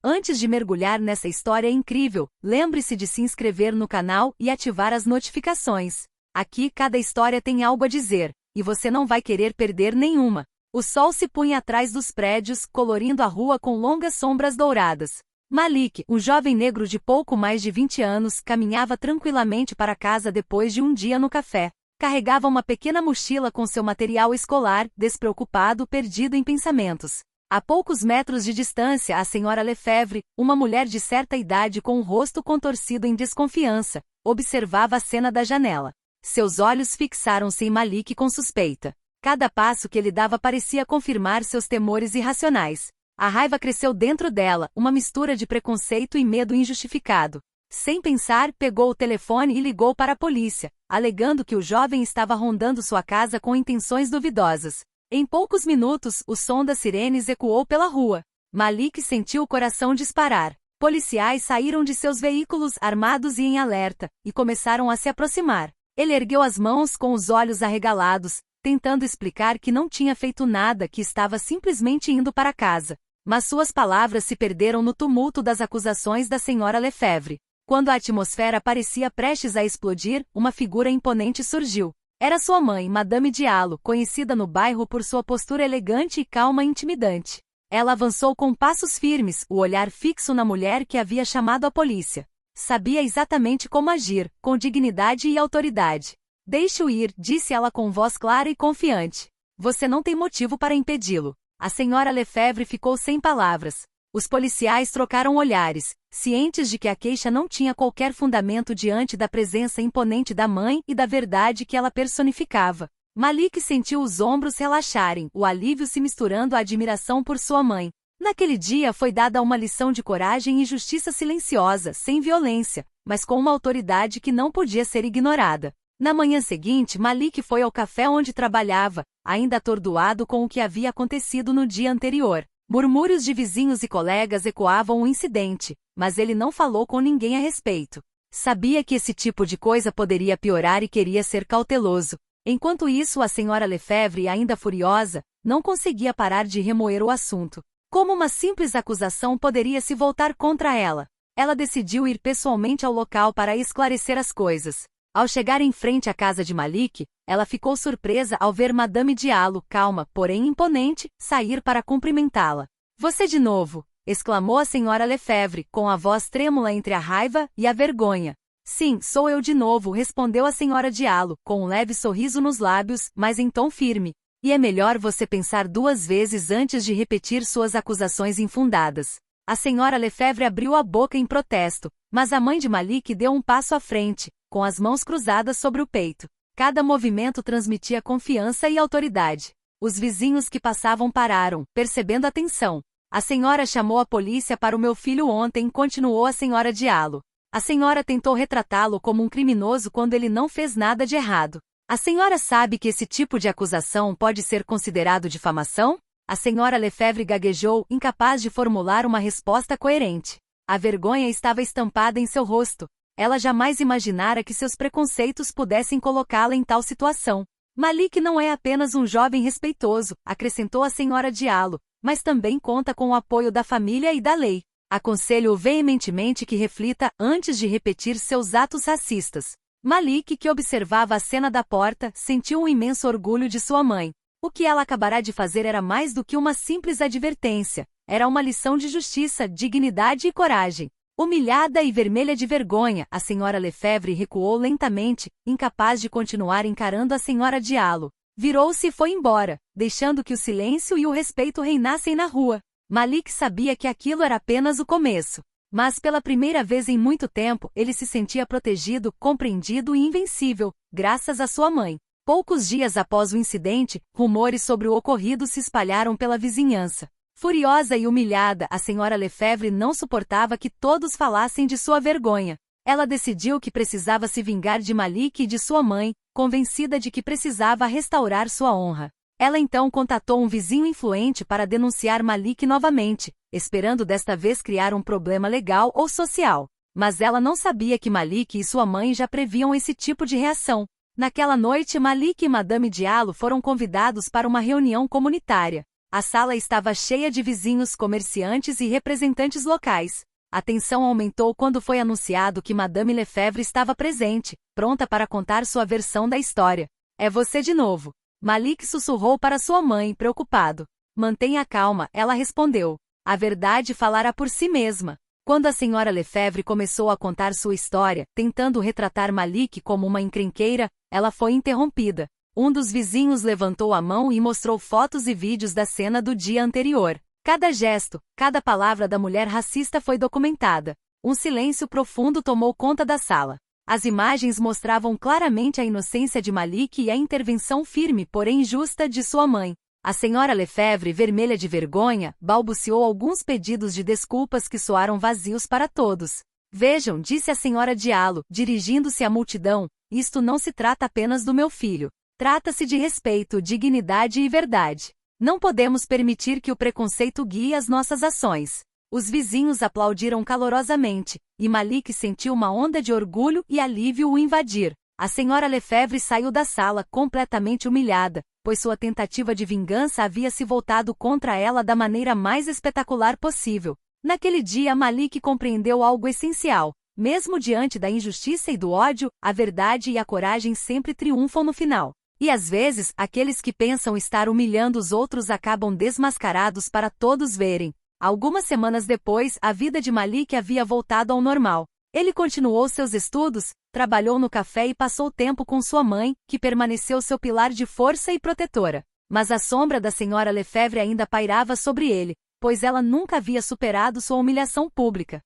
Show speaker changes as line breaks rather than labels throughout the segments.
Antes de mergulhar nessa história incrível, lembre-se de se inscrever no canal e ativar as notificações. Aqui cada história tem algo a dizer, e você não vai querer perder nenhuma. O sol se punha atrás dos prédios, colorindo a rua com longas sombras douradas. Malik, um jovem negro de pouco mais de 20 anos, caminhava tranquilamente para casa depois de um dia no café. Carregava uma pequena mochila com seu material escolar, despreocupado, perdido em pensamentos. A poucos metros de distância, a senhora Lefebvre, uma mulher de certa idade com o rosto contorcido em desconfiança, observava a cena da janela. Seus olhos fixaram-se em Malik com suspeita. Cada passo que ele dava parecia confirmar seus temores irracionais. A raiva cresceu dentro dela, uma mistura de preconceito e medo injustificado. Sem pensar, pegou o telefone e ligou para a polícia, alegando que o jovem estava rondando sua casa com intenções duvidosas. Em poucos minutos, o som das sirenes ecoou pela rua. Malik sentiu o coração disparar. Policiais saíram de seus veículos armados e em alerta, e começaram a se aproximar. Ele ergueu as mãos com os olhos arregalados, tentando explicar que não tinha feito nada, que estava simplesmente indo para casa. Mas suas palavras se perderam no tumulto das acusações da senhora Lefebvre. Quando a atmosfera parecia prestes a explodir, uma figura imponente surgiu. Era sua mãe, Madame Diallo, conhecida no bairro por sua postura elegante e calma e intimidante. Ela avançou com passos firmes, o olhar fixo na mulher que havia chamado a polícia. Sabia exatamente como agir, com dignidade e autoridade. Deixe-o ir, disse ela com voz clara e confiante. Você não tem motivo para impedi-lo. A senhora Lefebvre ficou sem palavras. Os policiais trocaram olhares, cientes de que a queixa não tinha qualquer fundamento diante da presença imponente da mãe e da verdade que ela personificava. Malik sentiu os ombros relaxarem, o alívio se misturando à admiração por sua mãe. Naquele dia foi dada uma lição de coragem e justiça silenciosa, sem violência, mas com uma autoridade que não podia ser ignorada. Na manhã seguinte, Malik foi ao café onde trabalhava, ainda atordoado com o que havia acontecido no dia anterior. Murmúrios de vizinhos e colegas ecoavam o incidente, mas ele não falou com ninguém a respeito. Sabia que esse tipo de coisa poderia piorar e queria ser cauteloso. Enquanto isso, a senhora Lefebvre, ainda furiosa, não conseguia parar de remoer o assunto. Como uma simples acusação poderia se voltar contra ela? Ela decidiu ir pessoalmente ao local para esclarecer as coisas. Ao chegar em frente à casa de Malik, ela ficou surpresa ao ver Madame Diallo, calma, porém imponente, sair para cumprimentá-la. Você de novo! Exclamou a senhora Lefebvre, com a voz trêmula entre a raiva e a vergonha. Sim, sou eu de novo, respondeu a senhora Diallo, com um leve sorriso nos lábios, mas em tom firme. E é melhor você pensar duas vezes antes de repetir suas acusações infundadas. A senhora Lefebvre abriu a boca em protesto, mas a mãe de Malik deu um passo à frente, com as mãos cruzadas sobre o peito. Cada movimento transmitia confiança e autoridade. Os vizinhos que passavam pararam, percebendo a tensão. A senhora chamou a polícia para o meu filho ontem, continuou a senhora Diallo. A senhora tentou retratá-lo como um criminoso quando ele não fez nada de errado. A senhora sabe que esse tipo de acusação pode ser considerado difamação? A senhora Lefebvre gaguejou, incapaz de formular uma resposta coerente. A vergonha estava estampada em seu rosto. Ela jamais imaginara que seus preconceitos pudessem colocá-la em tal situação. Malik não é apenas um jovem respeitoso, acrescentou a senhora Diallo, mas também conta com o apoio da família e da lei. Aconselho-o veementemente que reflita antes de repetir seus atos racistas. Malik, que observava a cena da porta, sentiu um imenso orgulho de sua mãe. O que ela acabará de fazer era mais do que uma simples advertência. Era uma lição de justiça, dignidade e coragem. Humilhada e vermelha de vergonha, a senhora Lefebvre recuou lentamente, incapaz de continuar encarando a senhora Diallo. Virou-se e foi embora, deixando que o silêncio e o respeito reinassem na rua. Malik sabia que aquilo era apenas o começo. Mas pela primeira vez em muito tempo, ele se sentia protegido, compreendido e invencível, graças à sua mãe. Poucos dias após o incidente, rumores sobre o ocorrido se espalharam pela vizinhança. Furiosa e humilhada, a senhora Lefebvre não suportava que todos falassem de sua vergonha. Ela decidiu que precisava se vingar de Malik e de sua mãe, convencida de que precisava restaurar sua honra. Ela então contatou um vizinho influente para denunciar Malik novamente, esperando desta vez criar um problema legal ou social. Mas ela não sabia que Malik e sua mãe já previam esse tipo de reação. Naquela noite, Malik e Madame Diallo foram convidados para uma reunião comunitária. A sala estava cheia de vizinhos, comerciantes e representantes locais. A tensão aumentou quando foi anunciado que Madame Lefebvre estava presente, pronta para contar sua versão da história. É você de novo. Malik sussurrou para sua mãe, preocupado. Mantenha calma, ela respondeu. A verdade falará por si mesma. Quando a senhora Lefebvre começou a contar sua história, tentando retratar Malik como uma encrenqueira, ela foi interrompida. Um dos vizinhos levantou a mão e mostrou fotos e vídeos da cena do dia anterior. Cada gesto, cada palavra da mulher racista foi documentada. Um silêncio profundo tomou conta da sala. As imagens mostravam claramente a inocência de Malik e a intervenção firme, porém justa, de sua mãe. A senhora Lefebvre, vermelha de vergonha, balbuciou alguns pedidos de desculpas que soaram vazios para todos. Vejam, disse a senhora Diallo, dirigindo-se à multidão, isto não se trata apenas do meu filho. Trata-se de respeito, dignidade e verdade. Não podemos permitir que o preconceito guie as nossas ações. Os vizinhos aplaudiram calorosamente, e Malik sentiu uma onda de orgulho e alívio o invadir. A senhora Lefebvre saiu da sala completamente humilhada, pois sua tentativa de vingança havia se voltado contra ela da maneira mais espetacular possível. Naquele dia Malik compreendeu algo essencial. Mesmo diante da injustiça e do ódio, a verdade e a coragem sempre triunfam no final. E às vezes, aqueles que pensam estar humilhando os outros acabam desmascarados para todos verem. Algumas semanas depois, a vida de Malik havia voltado ao normal. Ele continuou seus estudos, trabalhou no café e passou tempo com sua mãe, que permaneceu seu pilar de força e protetora. Mas a sombra da senhora Lefebvre ainda pairava sobre ele, pois ela nunca havia superado sua humilhação pública.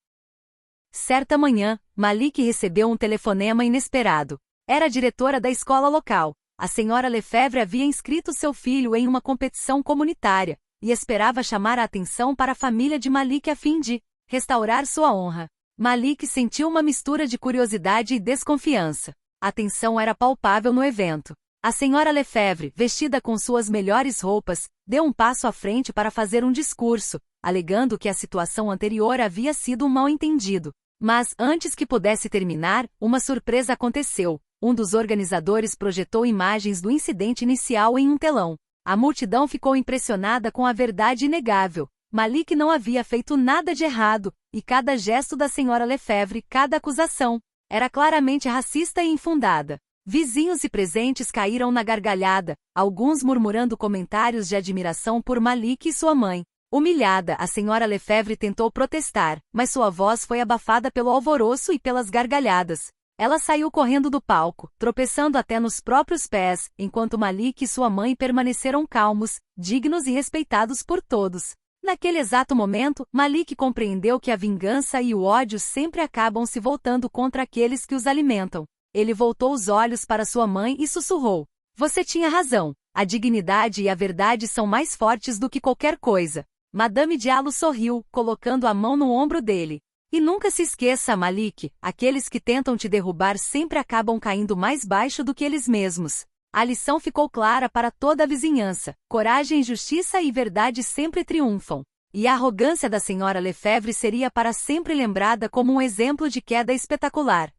Certa manhã, Malik recebeu um telefonema inesperado. Era a diretora da escola local. A senhora Lefebvre havia inscrito seu filho em uma competição comunitária, e esperava chamar a atenção para a família de Malik a fim de restaurar sua honra. Malik sentiu uma mistura de curiosidade e desconfiança. A tensão era palpável no evento. A senhora Lefebvre, vestida com suas melhores roupas, deu um passo à frente para fazer um discurso, alegando que a situação anterior havia sido um mal-entendido. Mas, antes que pudesse terminar, uma surpresa aconteceu. Um dos organizadores projetou imagens do incidente inicial em um telão. A multidão ficou impressionada com a verdade inegável. Malik não havia feito nada de errado, e cada gesto da senhora Lefebvre, cada acusação, era claramente racista e infundada. Vizinhos e presentes caíram na gargalhada, alguns murmurando comentários de admiração por Malik e sua mãe. Humilhada, a senhora Lefebvre tentou protestar, mas sua voz foi abafada pelo alvoroço e pelas gargalhadas. Ela saiu correndo do palco, tropeçando até nos próprios pés, enquanto Malik e sua mãe permaneceram calmos, dignos e respeitados por todos. Naquele exato momento, Malik compreendeu que a vingança e o ódio sempre acabam se voltando contra aqueles que os alimentam. Ele voltou os olhos para sua mãe e sussurrou: "Você tinha razão. A dignidade e a verdade são mais fortes do que qualquer coisa." Madame Diallo sorriu, colocando a mão no ombro dele. "E nunca se esqueça, Malik, aqueles que tentam te derrubar sempre acabam caindo mais baixo do que eles mesmos." A lição ficou clara para toda a vizinhança. Coragem, justiça e verdade sempre triunfam. E a arrogância da senhora Lefebvre seria para sempre lembrada como um exemplo de queda espetacular.